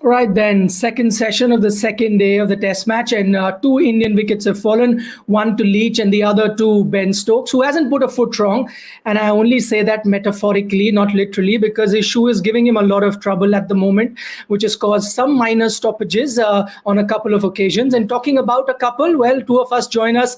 Right then, second session of the second day of the test match, and two Indian wickets have fallen, one to Leach and the other to Ben Stokes, who hasn't put a foot wrong. And I only say that metaphorically, not literally, because his shoe is giving him a lot of trouble at the moment, which has caused some minor stoppages on a couple of occasions. And talking about a couple, well, two of us join us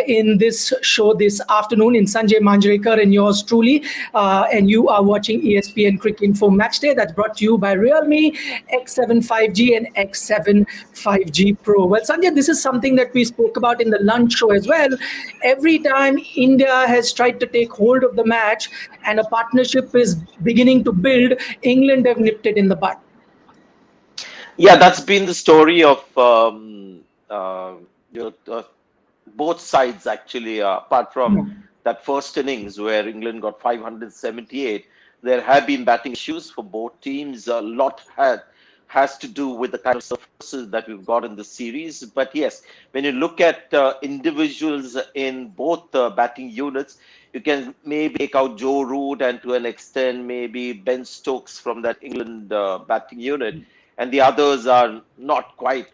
in this show this afternoon, in Sanjay Manjrekar and yours truly. And you are watching ESPN Cricket Info Matchday. That's brought to you by Realme X7 5G and X7 5G Pro. Well, Sanjay, this is something that we spoke about in the lunch show as well. Every time India has tried to take hold of the match and a partnership is beginning to build, England have nipped it in the bud. Yeah, that's been the story of both sides actually. Apart from that first innings where England got 578, there have been batting issues for both teams. A lot has to do with the kind of surfaces that we've got in the series. But yes, when you look at individuals in both batting units, you can maybe take out Joe Root and to an extent maybe Ben Stokes from that England batting unit, and the others are not quite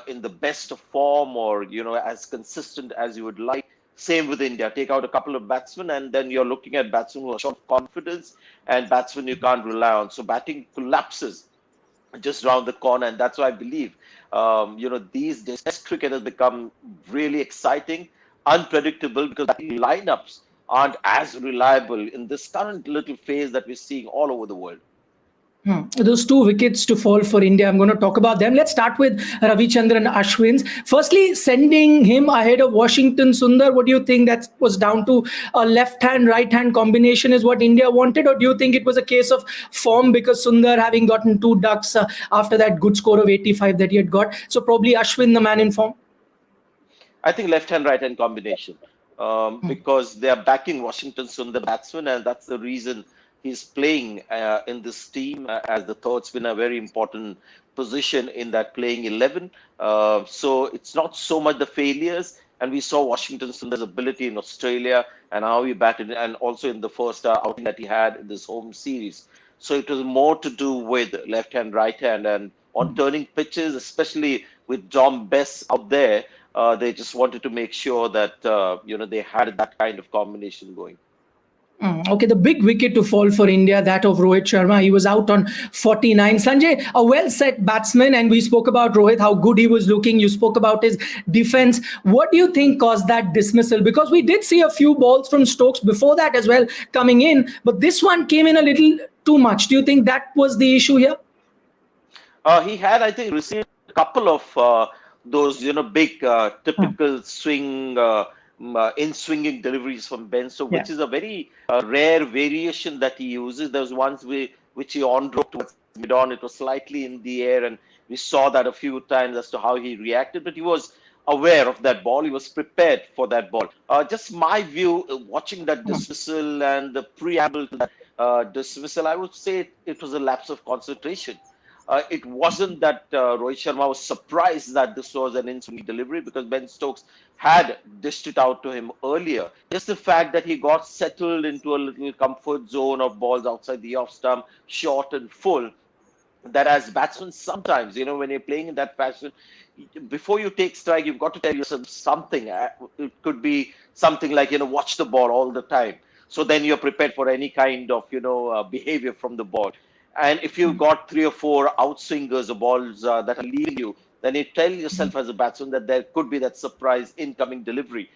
in the best of form or as consistent as you would like. Same with India. Take out a couple of batsmen, and then you're looking at batsmen who are short of confidence and batsmen you can't rely on. So batting collapses just around the corner, and that's why I believe these days Test cricket has become really exciting, unpredictable, because batting lineups aren't as reliable in this current little phase that we're seeing all over the world. Those two wickets to fall for India, I'm going to talk about them. Let's start with Ravichandran Ashwin's. Firstly, sending him ahead of Washington Sundar, what do you think that was down to a left-hand, right-hand combination is what India wanted? Or do you think it was a case of form because Sundar having gotten two ducks after that good score of 85 that he had got? So probably Ashwin, the man in form? I think left-hand, right-hand combination because they are backing Washington Sundar batsman, and that's the reason he's playing in this team as the third spinner, a very important position in that playing 11. So it's not so much the failures, and we saw Washington Sundar's ability in Australia and how he batted, and also in the first outing that he had in this home series. So it was more to do with left hand, right hand, and on turning pitches, especially with John Bess out there, they just wanted to make sure that they had that kind of combination going. Okay, the big wicket to fall for India, that of Rohit Sharma. He was out on 49. Sanjay, a well-set batsman, and we spoke about Rohit, how good he was looking. You spoke about his defense. What do you think caused that dismissal? Because we did see a few balls from Stokes before that as well coming in, but this one came in a little too much. Do you think that was the issue here? He had, I think, received a couple of those, big typical swing in swinging deliveries from Ben Stokes, which is a very rare variation that he uses. There was once which he on-drove towards mid-on. It was slightly in the air, and we saw that a few times as to how he reacted. But he was aware of that ball. He was prepared for that ball. Just my view, watching that dismissal and the preamble to that dismissal, I would say it was a lapse of concentration. It wasn't that Rohit Sharma was surprised that this was an in-swing delivery because Ben Stokes had dished it out to him earlier. Just the fact that he got settled into a little comfort zone of balls outside the off stump, short and full, that as batsmen sometimes, when you're playing in that fashion, before you take strike, you've got to tell yourself something. It could be something like, watch the ball all the time. So then you're prepared for any kind of, behavior from the ball. And if you've got 3 or 4 outswingers or balls that are leaving you, then you tell yourself as a batsman that there could be that surprise incoming delivery.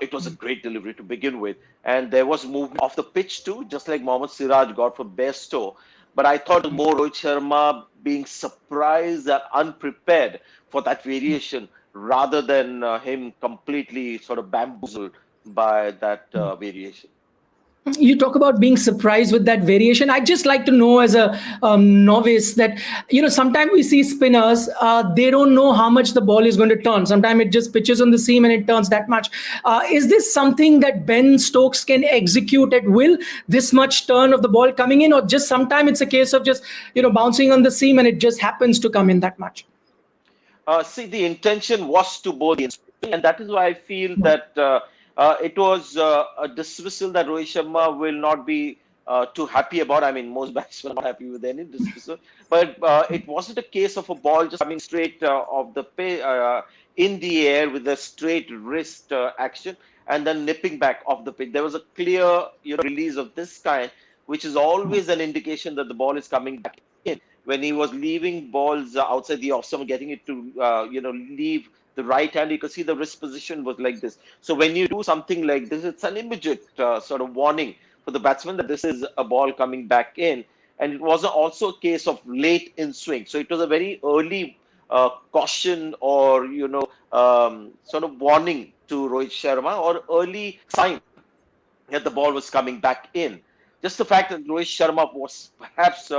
It was a great delivery to begin with. And there was movement off the pitch too, just like Mohammad Siraj got for Bairstow. But I thought it was more Rohit Sharma being surprised and unprepared for that variation rather than him completely sort of bamboozled by that variation. You talk about being surprised with that variation. I'd just like to know as a novice that, sometimes we see spinners, they don't know how much the ball is going to turn. Sometimes it just pitches on the seam and it turns that much. Is this something that Ben Stokes can execute at will, this much turn of the ball coming in, or just sometimes it's a case of just, bouncing on the seam and it just happens to come in that much? See, the intention was to bowl the in-swing, and that is why I feel that it was a dismissal that Rohit Sharma will not be too happy about. I mean, most batsmen are not happy with any dismissal, but it wasn't a case of a ball just coming straight off the in the air with a straight wrist action and then nipping back off the pitch. There was a clear, release of this kind, which is always an indication that the ball is coming back in. When he was leaving balls outside the off stump, getting it to, leave the right hand, you could see the wrist position was like this. So when you do something like this, it's an immediate sort of warning for the batsman that this is a ball coming back in. And it was also a case of late in swing. So it was a very early caution or, sort of warning to Rohit Sharma, or early sign that the ball was coming back in. Just the fact that Rohit Sharma was perhaps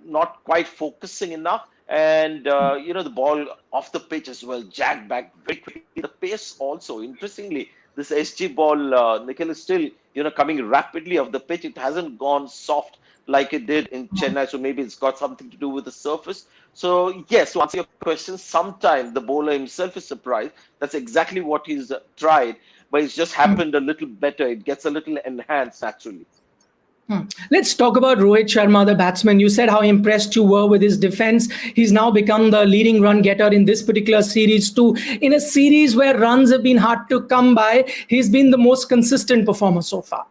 not quite focusing enough, and the ball off the pitch as well, jagged back very quickly. The pace also, interestingly, this SG ball, Nikhil, is still coming rapidly off the pitch. It hasn't gone soft like it did in Chennai, so maybe it's got something to do with the surface. So yes, to answer your question, sometimes the bowler himself is surprised. That's exactly what he's tried, but it's just happened a little better. It gets a little enhanced naturally. Let's talk about Rohit Sharma, the batsman. You said how impressed you were with his defense. He's now become the leading run getter in this particular series too. In a series where runs have been hard to come by, he's been the most consistent performer so far.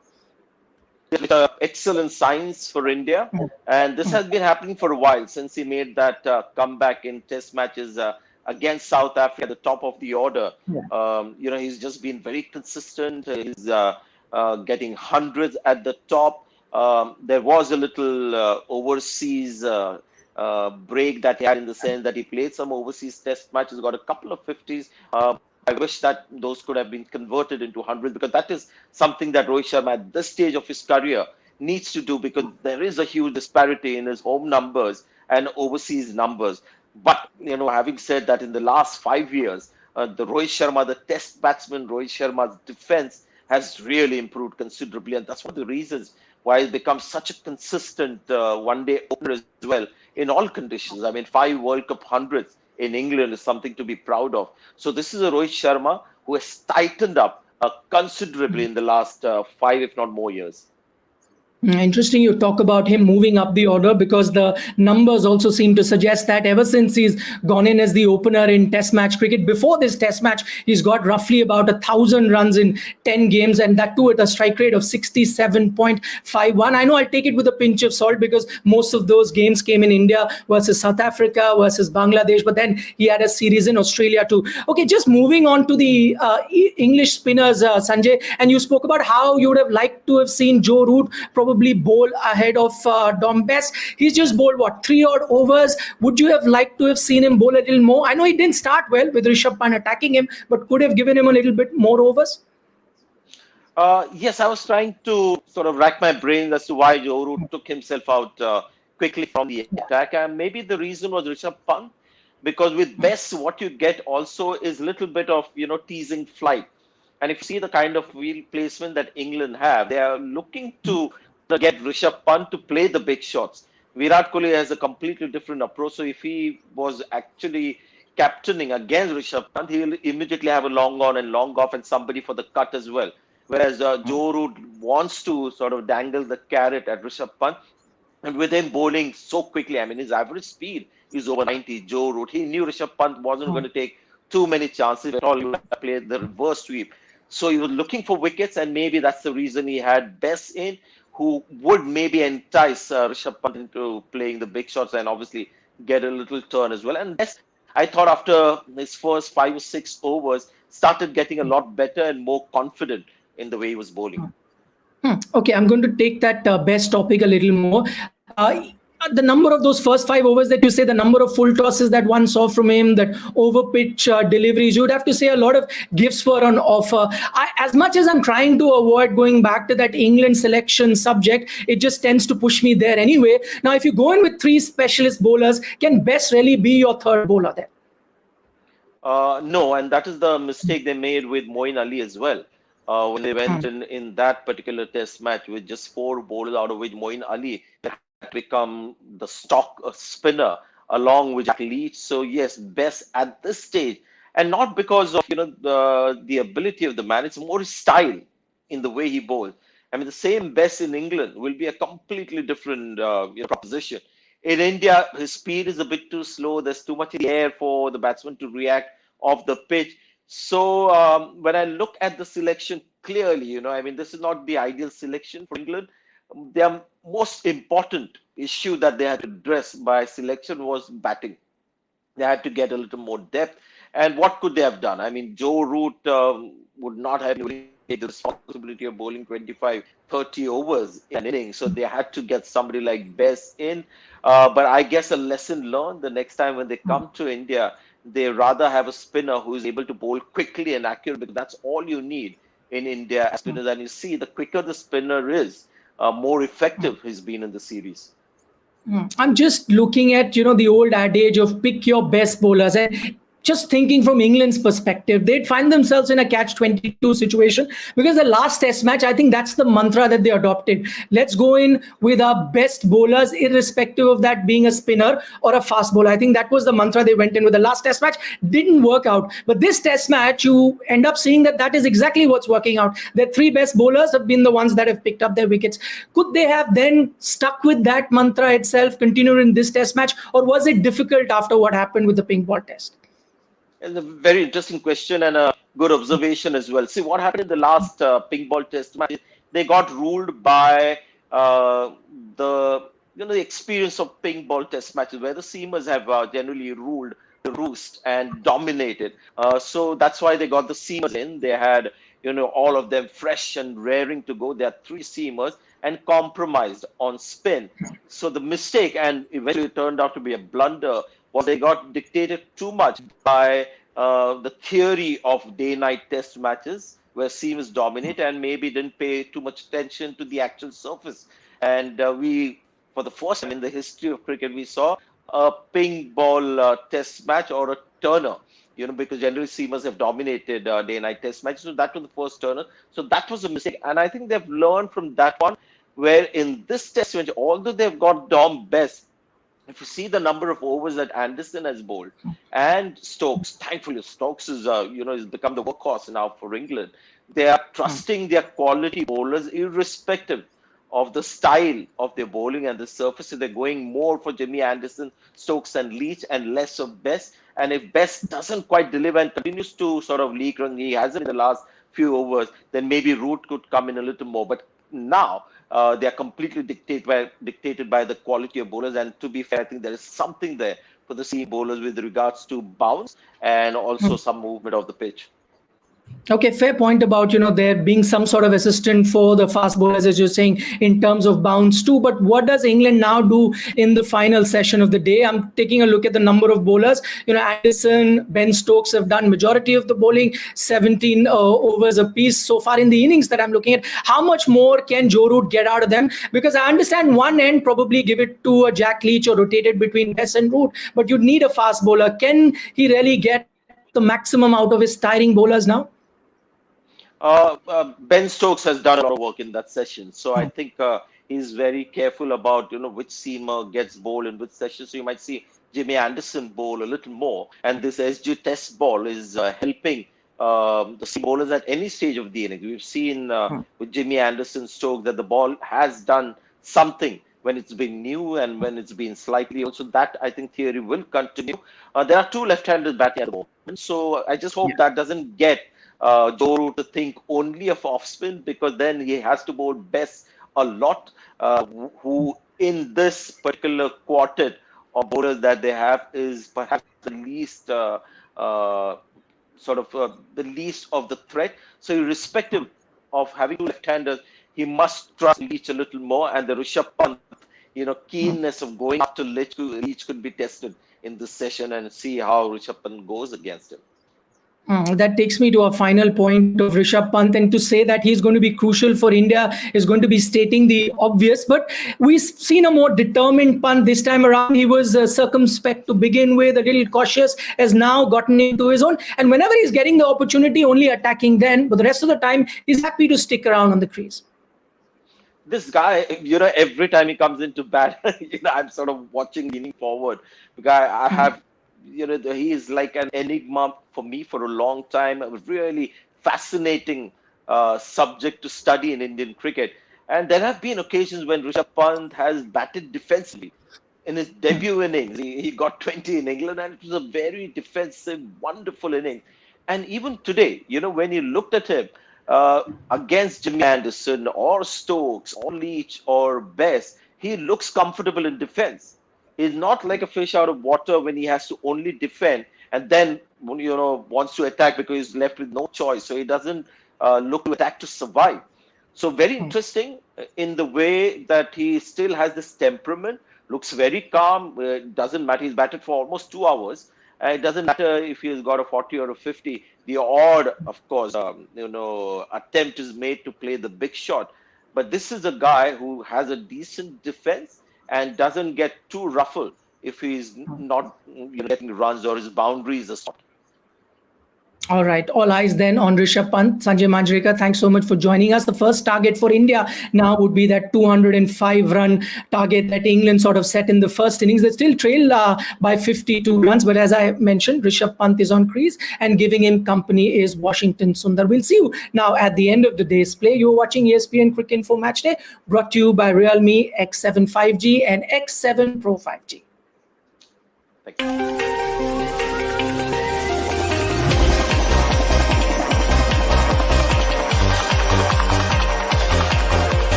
Excellent signs for India, and this has been happening for a while since he made that comeback in Test matches against South Africa at the top of the order. He's just been very consistent. He's getting hundreds at the top. There was a little overseas break that he had, in the sense that he played some overseas Test matches, got a couple of 50s. I wish that those could have been converted into 100, because that is something that Rohit Sharma at this stage of his career needs to do, because there is a huge disparity in his home numbers and overseas numbers. But, having said that, in the last 5 years, the Rohit Sharma, the Test batsman, Rohit Sharma's defense has really improved considerably. And that's one of the reasons why he's become such a consistent one-day opener as well in all conditions. I mean, 5 World Cup hundreds in England is something to be proud of. So this is a Rohit Sharma who has tightened up considerably in the last 5, if not more years. Interesting you talk about him moving up the order, because the numbers also seem to suggest that ever since he's gone in as the opener in Test match cricket, before this Test match, he's got roughly about 1,000 runs in 10 games, and that too at a strike rate of 67.51. I know I'll take it with a pinch of salt, because most of those games came in India versus South Africa versus Bangladesh, but then he had a series in Australia too. Okay, just moving on to the English spinners, Sanjay, and you spoke about how you would have liked to have seen Joe Root probably bowl ahead of Dom Bess. He's just bowled 3 odd overs. Would you have liked to have seen him bowl a little more? I know he didn't start well with Rishabh Pant attacking him, but could have given him a little bit more overs. Yes, I was trying to sort of rack my brains as to why Joe Root took himself out quickly from the attack, and maybe the reason was Rishabh Pant, because with Bess, what you get also is a little bit of teasing flight. And if you see the kind of wheel placement that England have, they are looking to get Rishabh Pant to play the big shots. Virat Kohli has a completely different approach. So if he was actually captaining against Rishabh Pant, he will immediately have a long on and long off and somebody for the cut as well. Whereas Joe Root wants to sort of dangle the carrot at Rishabh Pant. And with him bowling so quickly, I mean, his average speed is over 90. Joe Root, he knew Rishabh Pant wasn't going to take too many chances at all. He would play the reverse sweep. So he was looking for wickets, and maybe that's the reason he had Bess in, who would maybe entice Rishabh Pant into playing the big shots and obviously get a little turn as well. And Bess, I thought after his first 5 or 6 overs, started getting a lot better and more confident in the way he was bowling. Okay, I'm going to take that Bess topic a little more. The number of those first 5 overs that you say, the number of full tosses that one saw from him, that over pitch deliveries, you would have to say a lot of gifts were on offer. As much as I'm trying to avoid going back to that England selection subject, it just tends to push me there anyway. Now, if you go in with 3 specialist bowlers, can Bess really be your third bowler there? No, and that is the mistake they made with Moeen Ali as well. When they went in that particular Test match with just 4 bowlers, out of which Moeen Ali had become the stock spinner along with Jack Leach. So yes, Bess at this stage, and not because of the ability of the man, it's more his style in the way he bowls. I mean, the same Bess in England will be a completely different proposition. In India, his speed is a bit too slow. There's too much in the air for the batsman to react off the pitch. So when I look at the selection clearly, I mean, this is not the ideal selection for England. Their most important issue that they had to address by selection was batting. They had to get a little more depth. And what could they have done? I mean, Joe Root would not have taken the responsibility of bowling 25, 30 overs in an inning. So they had to get somebody like Bess in. But I guess a lesson learned the next time when they come to India, they rather have a spinner who is able to bowl quickly and accurately, because that's all you need in India as spinners. And you see, the quicker the spinner is, more effective he's been in the series. I'm just looking at, the old adage of pick your best bowlers, and just thinking from England's perspective, they'd find themselves in a catch-22 situation, because the last test match, I think that's the mantra that they adopted. Let's go in with our best bowlers, irrespective of that being a spinner or a fast bowler. I think that was the mantra they went in with. The last test match didn't work out. But this test match, you end up seeing that is exactly what's working out. The three best bowlers have been the ones that have picked up their wickets. Could they have then stuck with that mantra itself, continued in this test match, or was it difficult after what happened with the pink ball test? It's a very interesting question and a good observation as well. See, what happened in the last pink ball test match? They got ruled by the experience of pink ball test matches, where the seamers have generally ruled the roost and dominated. So that's why they got the seamers in. They had all of them fresh and raring to go. There are three seamers and compromised on spin. So the mistake, and eventually it turned out to be a blunder, was they got dictated too much by the theory of day-night test matches, where seamers dominate, and maybe didn't pay too much attention to the actual surface. And for the first time in the history of cricket, we saw a pink ball test match or a turner, because generally seamers have dominated day-night test matches. So that was the first turner. So that was a mistake. And I think they've learned from that one, where in this test match, although they've got Dom Bess, if you see the number of overs that Anderson has bowled and Stokes, thankfully Stokes is has become the workhorse now for England. They are trusting their quality bowlers irrespective of the style of their bowling and the surface. So they're going more for Jimmy Anderson, Stokes and Leach, and less of Bess. And if Bess doesn't quite deliver and continues to sort of leak run, he hasn't in the last few overs, then maybe Root could come in a little more. But now they are completely dictated by the quality of bowlers. And to be fair, I think there is something there for the seam bowlers with regards to bounce and also some movement of the pitch. Okay, fair point about, there being some sort of assistant for the fast bowlers, as you're saying, in terms of bounce too. But what does England now do in the final session of the day? I'm taking a look at the number of bowlers. Anderson, Ben Stokes have done majority of the bowling, 17 overs apiece so far in the innings that I'm looking at. How much more can Joe Root get out of them? Because I understand one end, probably give it to a Jack Leach or rotate it between Bess and Root, but you'd need a fast bowler. Can he really get the maximum out of his tiring bowlers now? Ben Stokes has done a lot of work in that session. So I think he's very careful about, which seamer gets bowled in which session. So you might see Jimmy Anderson bowl a little more. And this SG test ball is helping the seam bowlers at any stage of the innings. We've seen with Jimmy Anderson, Stokes, that the ball has done something when it's been new and when it's been slightly old. So that, I think, theory will continue. There are two left-handers batting at the moment. So I just hope that doesn't get Joe Root to think only of off spin, because then he has to bowl Bess a lot, who in this particular quartet of bowlers that they have is perhaps the least the least of the threat. So irrespective of having two left-handers, he must trust Leach a little more, and the Rishabh Pant, keenness of going after Leach could be tested in this session, and see how Rishabh Pant goes against him. That takes me to a final point of Rishabh Pant, and to say that he's going to be crucial for India is going to be stating the obvious. But we've seen a more determined Pant this time around. He was circumspect to begin with, a little cautious, has now gotten into his own. And whenever he's getting the opportunity, only attacking then. But the rest of the time, he's happy to stick around on the crease. This guy, every time he comes into bat, I'm sort of watching, leaning forward. Because I have... he is like an enigma for me for a long time. A really fascinating subject to study in Indian cricket. And there have been occasions when Rishabh Pant has batted defensively. In his debut innings, he got 20 in England, and it was a very defensive, wonderful inning. And even today, when you looked at him against Jimmy Anderson or Stokes or Leach or Bess, he looks comfortable in defense. He's not like a fish out of water when he has to only defend and then wants to attack because he's left with no choice. So he doesn't look to attack to survive. So very interesting in the way that he still has this temperament, looks very calm. Doesn't matter. He's batted for almost 2 hours. It doesn't matter if he's got a 40 or a 50. The odd, of course, attempt is made to play the big shot. But this is a guy who has a decent defense and doesn't get too ruffled if he's not getting runs or his boundaries are stopped. All right. All eyes then on Rishabh Pant. Sanjay Manjrekar, thanks so much for joining us. The first target for India now would be that 205-run target that England sort of set in the first innings. They still trail by 52 runs. But as I mentioned, Rishabh Pant is on crease, and giving him company is Washington Sundar. We'll see you now at the end of the day's play. You're watching ESPN Cricket Info Matchday, brought to you by Realme X7 5G and X7 Pro 5G. Thank you.